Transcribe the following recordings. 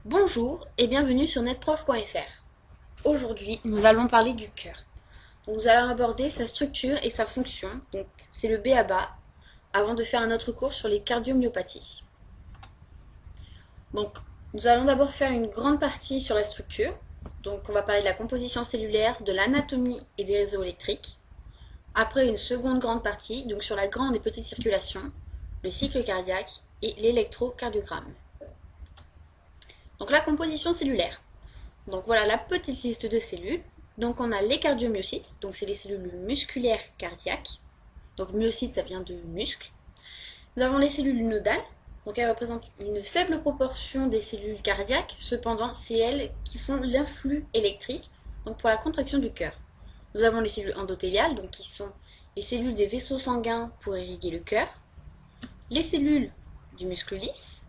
Bonjour et bienvenue sur netprof.fr. Aujourd'hui, nous allons parler du cœur. Nous allons aborder sa structure et sa fonction, donc c'est le b.a.-ba, avant de faire un autre cours sur les cardiomyopathies. Donc, nous allons d'abord faire une grande partie sur la structure. Donc, on va parler de la composition cellulaire, de l'anatomie et des réseaux électriques. Après, une seconde grande partie, donc sur la grande et petite circulation, le cycle cardiaque et l'électrocardiogramme. Donc, la composition cellulaire. Donc voilà la petite liste de cellules. Donc on a les cardiomyocytes, donc c'est les cellules musculaires cardiaques. Donc myocyte, ça vient de muscle. Nous avons les cellules nodales, donc elles représentent une faible proportion des cellules cardiaques, cependant c'est elles qui font l'influx électrique, donc pour la contraction du cœur. Nous avons les cellules endothéliales, donc qui sont les cellules des vaisseaux sanguins pour irriguer le cœur. Les cellules du muscle lisse,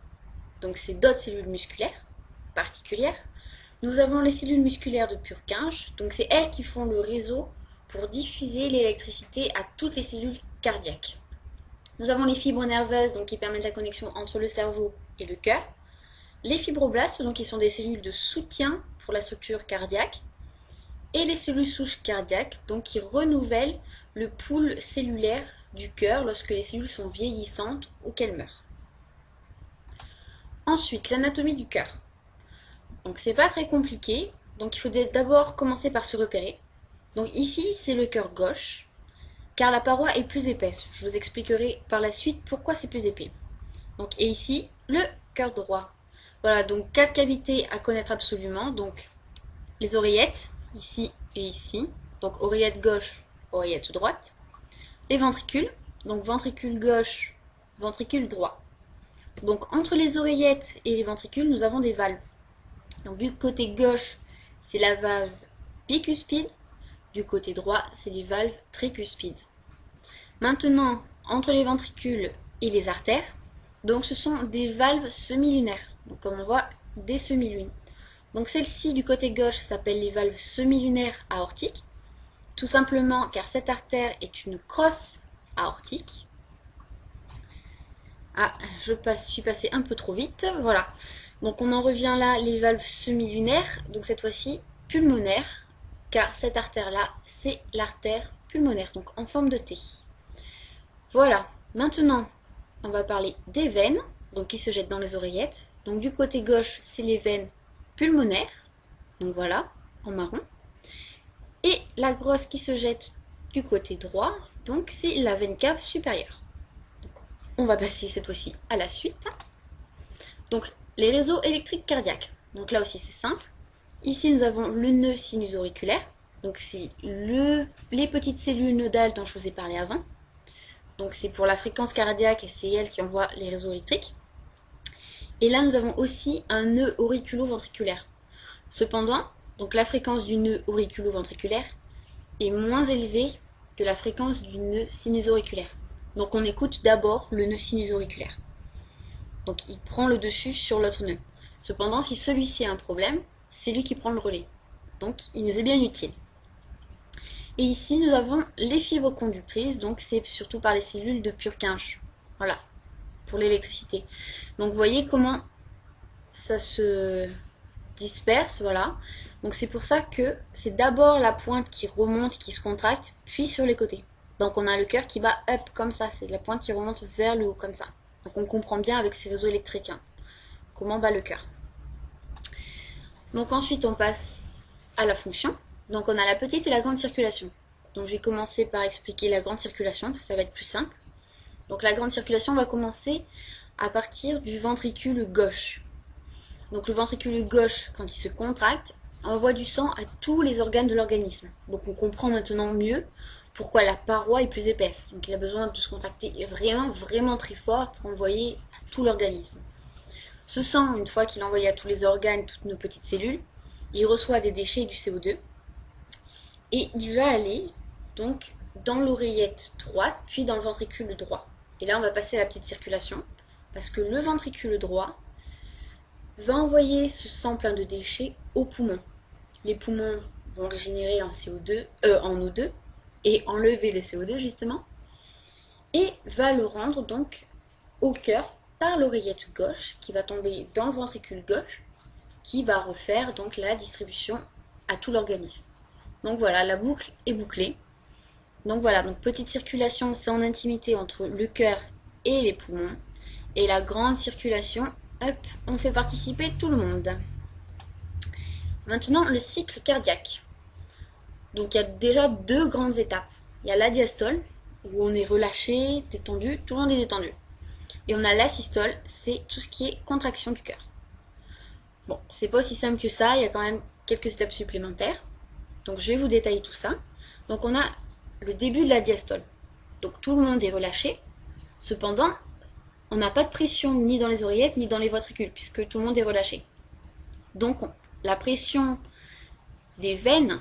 donc c'est d'autres cellules musculaires particulières. Nous avons les cellules musculaires de Purkinje, donc c'est elles qui font le réseau pour diffuser l'électricité à toutes les cellules cardiaques. Nous avons les fibres nerveuses, donc qui permettent la connexion entre le cerveau et le cœur. Les fibroblastes, donc qui sont des cellules de soutien pour la structure cardiaque. Et les cellules souches cardiaques, donc qui renouvellent le pool cellulaire du cœur lorsque les cellules sont vieillissantes ou qu'elles meurent. Ensuite, l'anatomie du cœur. Donc c'est pas très compliqué, donc il faut d'abord commencer par se repérer. Donc ici c'est le cœur gauche, car la paroi est plus épaisse. Je vous expliquerai par la suite pourquoi c'est plus épais. Donc et ici le cœur droit. Voilà, donc 4 cavités à connaître absolument. Donc les oreillettes, ici et ici. Donc oreillette gauche, oreillette droite. Les ventricules, donc ventricule gauche, ventricule droit. Donc entre les oreillettes et les ventricules, nous avons des valves. Donc du côté gauche, c'est la valve bicuspide. Du côté droit, c'est les valves tricuspides. Maintenant, entre les ventricules et les artères, donc ce sont des valves semi-lunaires. Donc comme on voit, des semi-lunes. Donc celle-ci du côté gauche s'appelle les valves semi-lunaires aortiques. Tout simplement car cette artère est une crosse aortique. Ah, je suis passée un peu trop vite. Voilà. Donc on en revient là, les valves semi-lunaires, donc cette fois-ci pulmonaires, car cette artère-là, c'est l'artère pulmonaire, donc en forme de T. Voilà, maintenant, on va parler des veines, donc qui se jettent dans les oreillettes. Donc du côté gauche, c'est les veines pulmonaires, donc voilà, en marron. Et la grosse qui se jette du côté droit, donc c'est la veine cave supérieure. Donc, on va passer cette fois-ci à la suite. Donc les réseaux électriques cardiaques. Donc là aussi c'est simple. Ici nous avons le nœud sinuso-auriculaire. Donc c'est les petites cellules nodales dont je vous ai parlé avant. Donc c'est pour la fréquence cardiaque et c'est elle qui envoie les réseaux électriques. Et là nous avons aussi un nœud auriculo-ventriculaire. Cependant, donc la fréquence du nœud auriculo-ventriculaire est moins élevée que la fréquence du nœud sinuso-auriculaire. Donc on écoute d'abord le nœud sinuso-auriculaire. Donc il prend le dessus sur l'autre nœud. Cependant, si celui-ci a un problème, c'est lui qui prend le relais. Donc il nous est bien utile. Et ici, nous avons les fibres conductrices, donc c'est surtout par les cellules de Purkinje. Voilà, pour l'électricité. Donc vous voyez comment ça se disperse, voilà. Donc c'est pour ça que c'est d'abord la pointe qui remonte, qui se contracte, puis sur les côtés. Donc on a le cœur qui bat up comme ça, c'est la pointe qui remonte vers le haut comme ça. Donc on comprend bien avec ces réseaux électriques comment bat le cœur. Donc ensuite on passe à la fonction. Donc on a la petite et la grande circulation. Donc je vais commencer par expliquer la grande circulation, parce que ça va être plus simple. Donc la grande circulation va commencer à partir du ventricule gauche. Donc le ventricule gauche, quand il se contracte, envoie du sang à tous les organes de l'organisme. Donc on comprend maintenant mieux pourquoi la paroi est plus épaisse. Donc il a besoin de se contracter vraiment très fort pour envoyer à tout l'organisme. Ce sang, une fois qu'il est envoyé à tous les organes, toutes nos petites cellules, il reçoit des déchets et du CO2. Et il va aller donc dans l'oreillette droite, puis dans le ventricule droit. Et là on va passer à la petite circulation, parce que le ventricule droit va envoyer ce sang plein de déchets aux poumons. Les poumons vont régénérer en O2 et enlever le CO2 justement, et va le rendre donc au cœur par l'oreillette gauche qui va tomber dans le ventricule gauche qui va refaire donc la distribution à tout l'organisme. Donc voilà, la boucle est bouclée. Donc voilà, donc petite circulation, c'est en intimité entre le cœur et les poumons. Et la grande circulation, hop, on fait participer tout le monde. Maintenant, le cycle cardiaque. Donc il y a déjà deux grandes étapes. Il y a la diastole, où on est relâché, détendu, tout le monde est détendu. Et on a la systole, c'est tout ce qui est contraction du cœur. Bon, c'est pas aussi simple que ça, il y a quand même quelques étapes supplémentaires. Donc je vais vous détailler tout ça. Donc on a le début de la diastole. Donc tout le monde est relâché. Cependant, on n'a pas de pression ni dans les oreillettes ni dans les ventricules, puisque tout le monde est relâché. Donc la pression des veines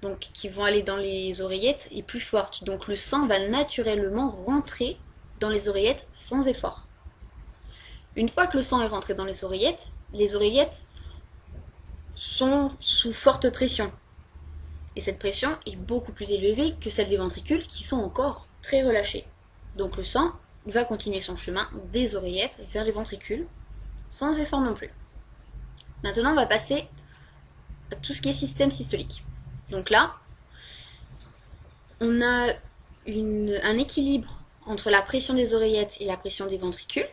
donc, qui vont aller dans les oreillettes est plus forte. Donc le sang va naturellement rentrer dans les oreillettes sans effort. Une fois que le sang est rentré dans les oreillettes sont sous forte pression. Et cette pression est beaucoup plus élevée que celle des ventricules qui sont encore très relâchés. Donc le sang va continuer son chemin des oreillettes vers les ventricules, sans effort non plus. Maintenant, on va passer à tout ce qui est système systolique. Donc là, on a un équilibre entre la pression des oreillettes et la pression des ventricules.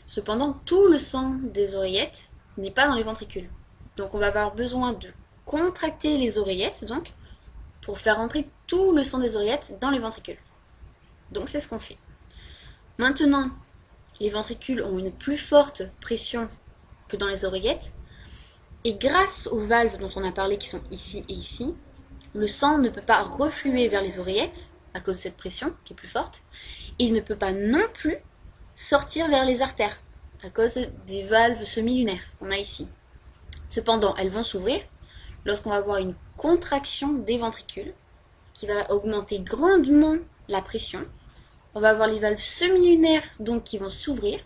Cependant, tout le sang des oreillettes n'est pas dans les ventricules. Donc on va avoir besoin de contracter les oreillettes donc, pour faire entrer tout le sang des oreillettes dans les ventricules. Donc c'est ce qu'on fait. Maintenant, les ventricules ont une plus forte pression que dans les oreillettes. Et grâce aux valves dont on a parlé qui sont ici et ici, le sang ne peut pas refluer vers les oreillettes à cause de cette pression qui est plus forte. Et il ne peut pas non plus sortir vers les artères à cause des valves semi-lunaires qu'on a ici. Cependant, elles vont s'ouvrir lorsqu'on va avoir une contraction des ventricules qui va augmenter grandement la pression. On va avoir les valves semi-lunaires donc qui vont s'ouvrir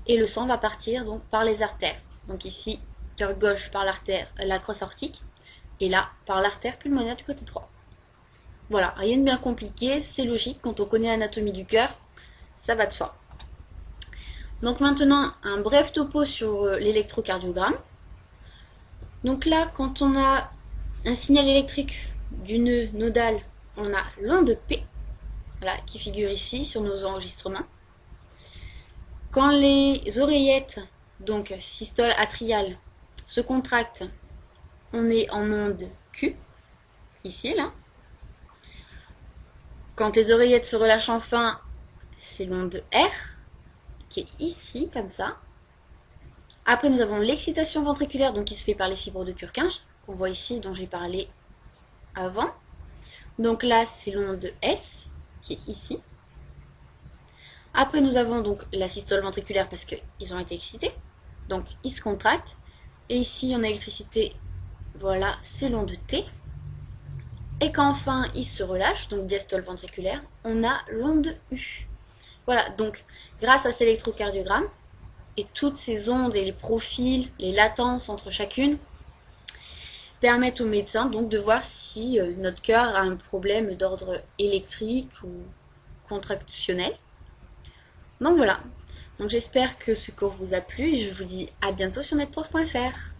et le sang va partir donc par les artères. Donc ici, cœur gauche par l'artère, la crosse aortique et là par l'artère pulmonaire du côté droit. Voilà, rien de bien compliqué, c'est logique quand on connaît l'anatomie du cœur, ça va de soi. Donc maintenant, un bref topo sur l'électrocardiogramme. Donc là, quand on a un signal électrique du nœud nodal, on a l'onde P, voilà, qui figure ici sur nos enregistrements. Quand les oreillettes, donc systole atriale, se contractent, on est en onde Q, ici, là. Quand les oreillettes se relâchent enfin, c'est l'onde R, qui est ici, comme ça. Après, nous avons l'excitation ventriculaire, donc qui se fait par les fibres de Purkinje, qu'on voit ici, dont j'ai parlé avant. Donc là, c'est l'onde S, qui est ici. Après, nous avons donc la systole ventriculaire parce qu'ils ont été excités. Donc, ils se contractent. Et ici, on a l'électricité, voilà, c'est l'onde T. Et quand enfin ils se relâchent, donc diastole ventriculaire, on a l'onde U. Voilà, donc grâce à cet électrocardiogramme, et toutes ces ondes et les profils, les latences entre chacune, permettent au médecin donc de voir si notre cœur a un problème d'ordre électrique ou contractionnel. Donc voilà, donc j'espère que ce cours vous a plu et je vous dis à bientôt sur netprof.fr.